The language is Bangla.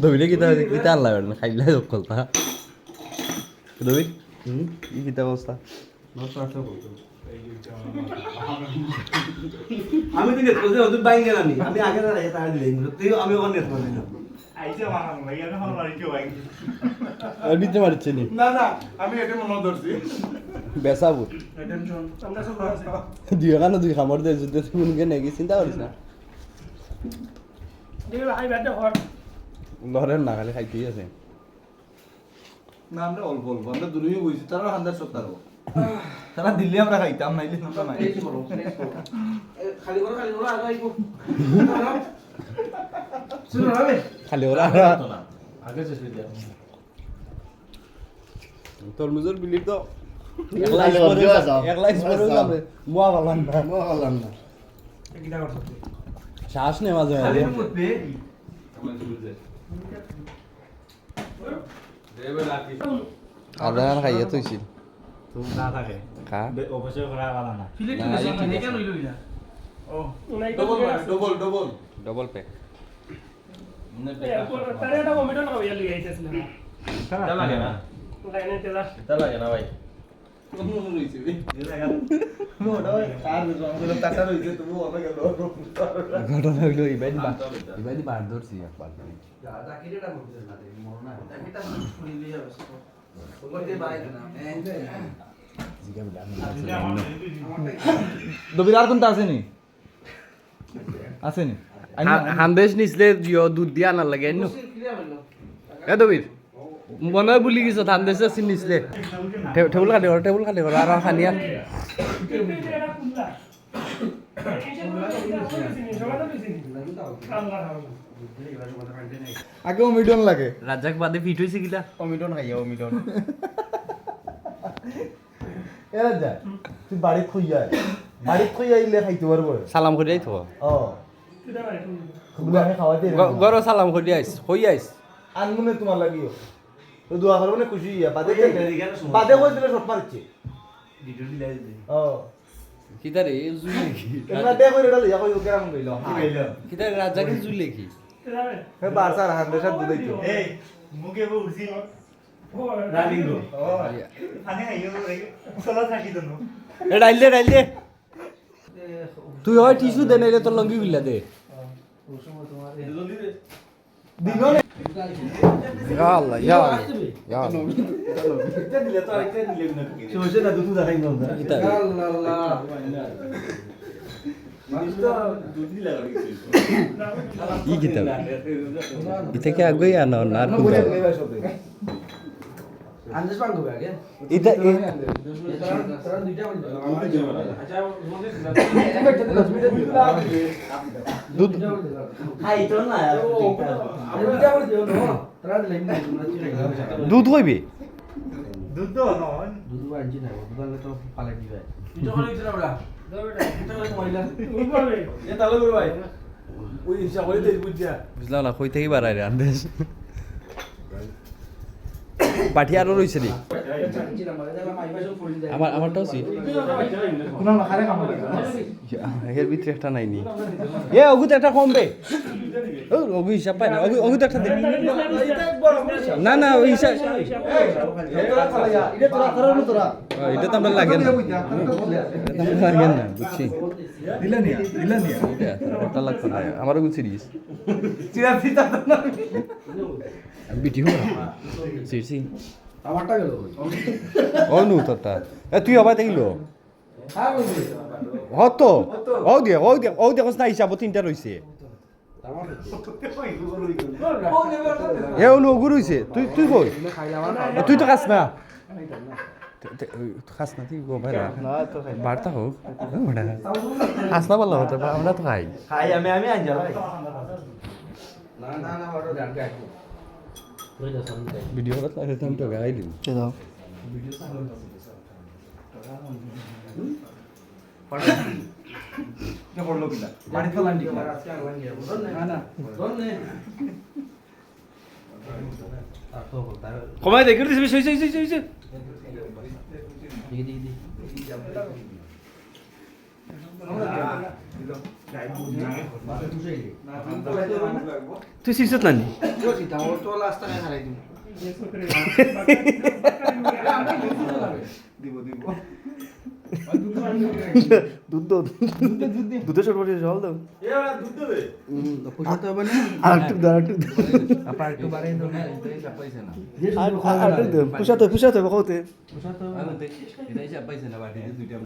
দবিলে কিতা আল্লাহ খাইলে কলতা দবি কি কিতা অবস্থা আমি তো নেট করতে ওদের বাইং গেলাম আমি আগে না রাখে তার দিলাম তুই আমি ওখানে নেট করলাম আইছে মারাম ভাই আমি হল মারি কেউ বাইং আর দিতে পারছে নি না না আমি এটা মনে ধরছি বেসাবু টেনশন আমরা সব আছে দুই খামর দে যদি তুমি নাকি চিন্তা করিস না দিও হাই ব্যাটে হর লরেন না খালি খাইতেই আছে না আমরা অল্প অল্প আমরা দুটোই বইছি তারা হান্দার সব তারও তারা দিল্লি আমরা খাইতাম নাইলে আমরা নাই খালি করে আগে আইবো শুনো রে খালি ওরা আগে শেষ হয়ে যায় তরমুজের বিলি তো শ্বাস নেই মাঝে মাঝে আধা খাইয়ে তুইছিল না থাকে খা অবশ্যই করা ভালো না ডবল প্যাক লাগে না লাগে না ভাই ঘটনা হইলো ইবাদি বার ধরছি একবার দবিরার কোনটা আসেনি আসেনি হান্দেশ নিচলে দুধ দিয়ে আনার লাগে এ দবির মনে হয় বুলি গেছ হান্দেশে চিন নিচলে টেবুল খালি ঘর আর খানিয়া আগে অমিডন লাগে রাজাক বাদে ফিট হয়েছে কিলা অমিডন খাইয়া অমিডন এ রাজা তুই বাড়িত খুইয়া আইলে খাইতে পারবো সালাম করে আইতো ও খুবলে আমি খাওয়াতে গর সালাম করে আইস আনমনে তোমার লাগিও তো দোয়া করবো না খুশি হইয়া বাদে কই দিলে শট মারছে ও কিতারে জুই লেখি এমনা দেখো রেডা লইয়া কই কেমন কইলো কিতারে রাজাকে জুই লেখি হে বারসার হান্দেশার দুদাইতো এই মুখে উঠছি রানি গো আনে আইও চলা থাকি তো এ ডাইল দে তুই হয় টিস্যু দে নাইলে তোর লঙ্গি গুলা দে দিনো না ইয়া আল্লাহ ইয়া আল্লাহ এটা দিলে তো আরেকটা দিলে না সোজে না দুধ দেখাই না কিতা ই কিতা ইতে কি আগে আনো না আর কোন আন্দেশ পান কবে আগে ইতা দুধ খাইতো না দুধ হইবে দুধ তো নয় দুধ আনছি না দুধ তো পালাই দিবে বুঝলাম না কই থেকে বাড়াই রে আন্দেশ পাঠি আরো রইছে নি আমারটাও ছি এর ভিতরে একটা নাই নি এ অগুত একটা কমবে ও অগু হিসাব পাই না অগুত একটা দে না ওই হিসাব এটা তো আমরা লাগে না বুঝছি ওটা লাগতো না আমারও বুঝছি দিস ভিডিও সিরছি আমারটা গেল ও নু তোরটা এ তুই আবার দেখিলো হতো ও দেখো না হিসাব তিনটা রইছে এ অনু অগু রইছে তুই কই তুই তো খাস না খাস না তুই গো ভাই বার্তা হোক খাস না বললো হতো আমরা তো খাই আমি আনজা ভাই না ভিডিও করতে লাগে তো আমি তো গাই দিই দাও কে বললো কিনা বাড়ি তো লান্ডি না না কমাই দেখি দিছিস তুই সিরছত নানি দিব দিব দুধ দুধে ছোট বড় জল দাও পোষাতে হবে না আর একটু দাও একটু আপনার একটু বাড়াই দাও না এই চাপাইছে না আর একটু পুষাতে পুষাতে কওতে পোষাতে হবে না এটাই চাপাইছে না বাড়ি দুইটা